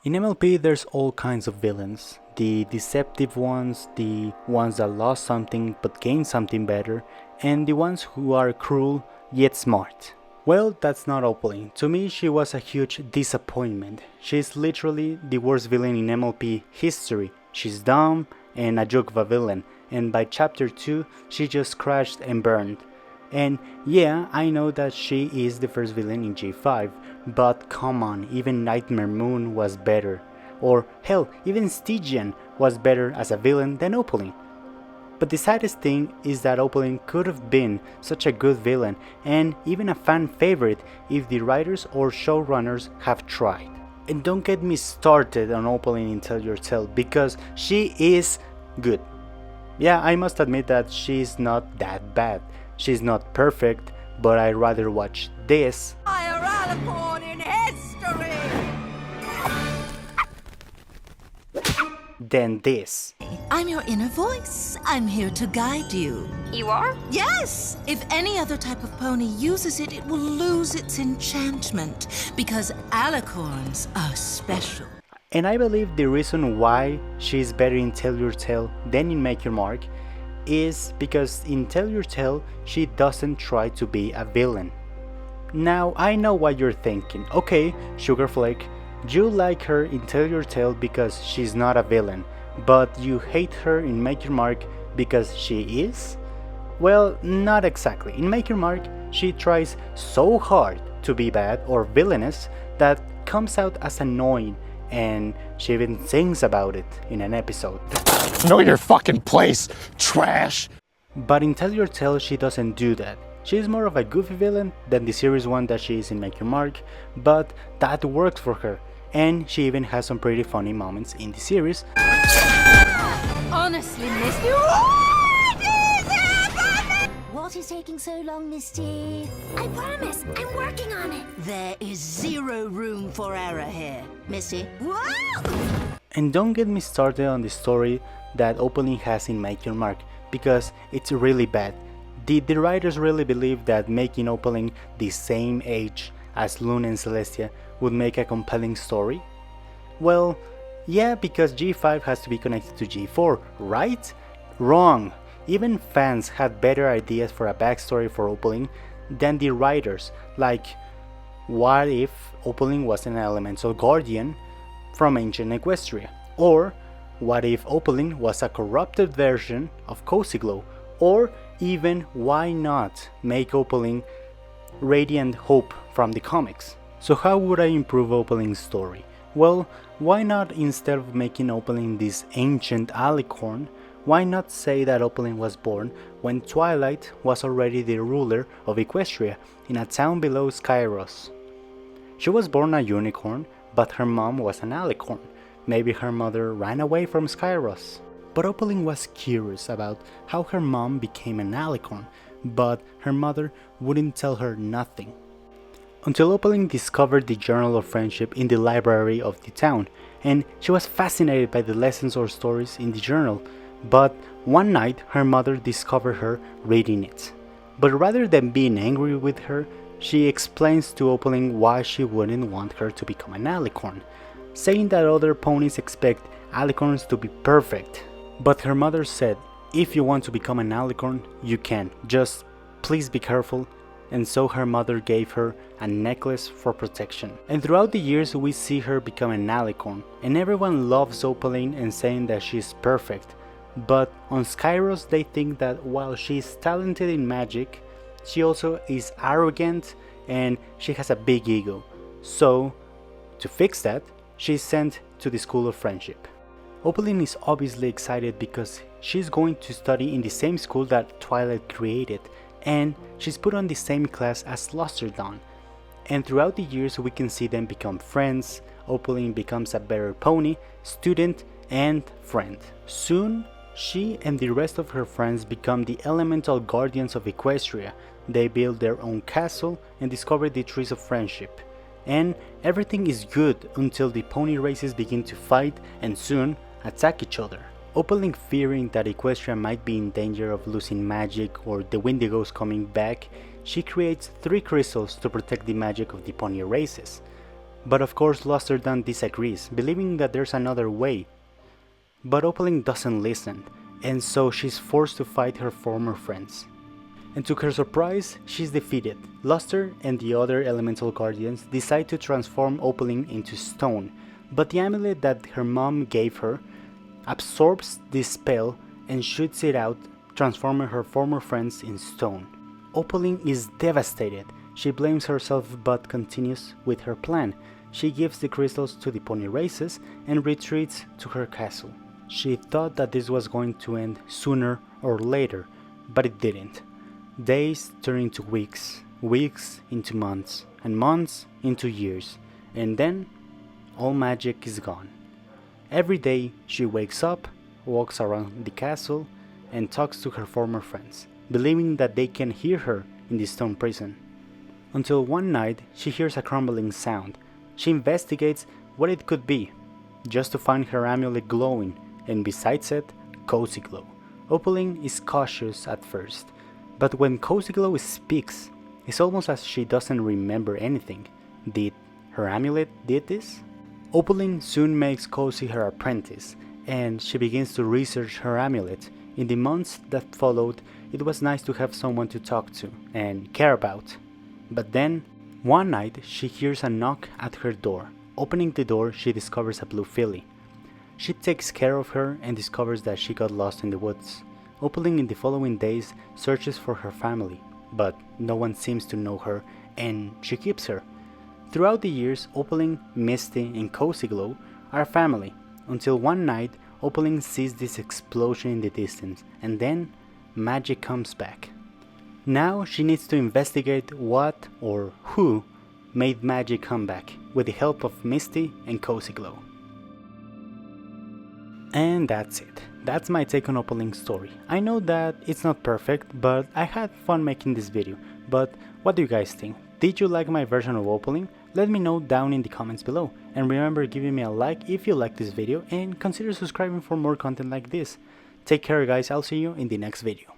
In MLP there's all kinds of villains. The deceptive ones, the ones that lost something but gained something better, and the ones who are cruel yet smart. Well, that's not Opaline. To me, she was a huge disappointment. She's literally the worst villain in MLP history. She's dumb and a joke of a villain, and by chapter 2, she just crashed and burned. And yeah, I know that she is the first villain in G5, but come on, even Nightmare Moon was better. Or hell, even Stygian was better as a villain than Opaline. But the saddest thing is that Opaline could have been such a good villain and even a fan favorite if the writers or showrunners have tried. And don't get me started on Opaline in Tell Your Tale because she is good. Yeah, I must admit that she's not that bad. She's not perfect, but I'd rather watch this Higher alicorn in history! than this. I'm your inner voice. I'm here to guide you. You are? Yes! If any other type of pony uses it, it will lose its enchantment, because alicorns are special. And I believe the reason why she's better in Tell Your Tale than in Make Your Mark is because in Tell Your Tale she doesn't try to be a villain. Now I know what you're thinking. Okay, Sugarflake, you like her in Tell Your Tale because she's not a villain, but you hate her in Make Your Mark because she is? Well, not exactly. In Make Your Mark, she tries so hard to be bad or villainous that comes out as annoying, and she even sings about it in an episode. Know your fucking place, trash! But in Tell Your Tale she doesn't do that. She's more of a goofy villain than the serious one that she is in Make Your Mark, but that works for her, and she even has some pretty funny moments in the series. Honestly, Misty, What is taking so long, Misty? I promise, I'm working on it. There is zero room for error here, Missy. Whoa! And don't get me started on the story that Opaline has in Make Your Mark, because it's really bad. Did the writers really believe that making Opaline the same age as Luna and Celestia would make a compelling story? Well, yeah, because G5 has to be connected to G4, right? Wrong! Even fans had better ideas for a backstory for Opaline than the writers, like what if Opaline was an elemental guardian from ancient Equestria? Or what if Opaline was a corrupted version of Cozy Glow? Or even why not make Opaline Radiant Hope from the comics? So how would I improve Opaline's story? Well, why not, instead of making Opaline this ancient alicorn, why not say that Opaline was born when Twilight was already the ruler of Equestria in a town below Skyros? She was born a unicorn, but her mom was an alicorn. Maybe her mother ran away from Skyros. But Opaline was curious about how her mom became an alicorn, but her mother wouldn't tell her nothing. Until Opaline discovered the Journal of Friendship in the library of the town, and she was fascinated by the lessons or stories in the journal, but one night her mother discovered her reading it. But rather than being angry with her, she explains to Opaline why she wouldn't want her to become an alicorn, saying that other ponies expect alicorns to be perfect. But her mother said, if you want to become an alicorn, you can, just please be careful. And so her mother gave her a necklace for protection. And throughout the years we see her become an alicorn, and everyone loves Opaline and saying that she's perfect. But on Skyros they think that while she's talented in magic, she also is arrogant and she has a big ego. So, to fix that, she's sent to the School of Friendship. Opaline is obviously excited because she's going to study in the same school that Twilight created, and she's put on the same class as Dawn. And throughout the years we can see them become friends. Opaline becomes a better pony, student, and friend. Soon, she and the rest of her friends become the elemental guardians of Equestria. They build their own castle and discover the trees of friendship. And everything is good until the pony races begin to fight and soon attack each other. Opaline, fearing that Equestria might be in danger of losing magic or the Wendigos coming back, she creates 3 crystals to protect the magic of the pony races. But of course Lusterdan disagrees, believing that there's another way. But Opaline doesn't listen, and so she's forced to fight her former friends. And to her surprise, she's defeated. Luster and the other elemental guardians decide to transform Opaline into stone, but the amulet that her mom gave her absorbs this spell and shoots it out, transforming her former friends in stone. Opaline is devastated. She blames herself but continues with her plan. She gives the crystals to the pony races and retreats to her castle. She thought that this was going to end sooner or later, but it didn't. Days turn into weeks, weeks into months, and months into years, and then all magic is gone. Every day she wakes up, walks around the castle, and talks to her former friends, believing that they can hear her in the stone prison. Until one night she hears a crumbling sound. She investigates what it could be, just to find her amulet glowing, and besides it, Cozy Glow. Opaline is cautious at first, but when Cozy Glow speaks, it's almost as she doesn't remember anything. Did her amulet did this? Opaline soon makes Cozy her apprentice, and she begins to research her amulet. In the months that followed, it was nice to have someone to talk to and care about. But then, one night, she hears a knock at her door. Opening the door, she discovers a blue filly. She takes care of her and discovers that she got lost in the woods. Opaline in the following days searches for her family, but no one seems to know her and she keeps her. Throughout the years, Opaline, Misty, and Cozy Glow are family, until one night Opaline sees this explosion in the distance, and then magic comes back. Now she needs to investigate what or who made magic come back, with the help of Misty and Cozy Glow. And that's it. That's my take on Opaline's story. I know that it's not perfect, but I had fun making this video. But what do you guys think? Did you like my version of Opaline? Let me know down in the comments below. And remember giving me a like if you like this video and consider subscribing for more content like this. Take care guys, I'll see you in the next video.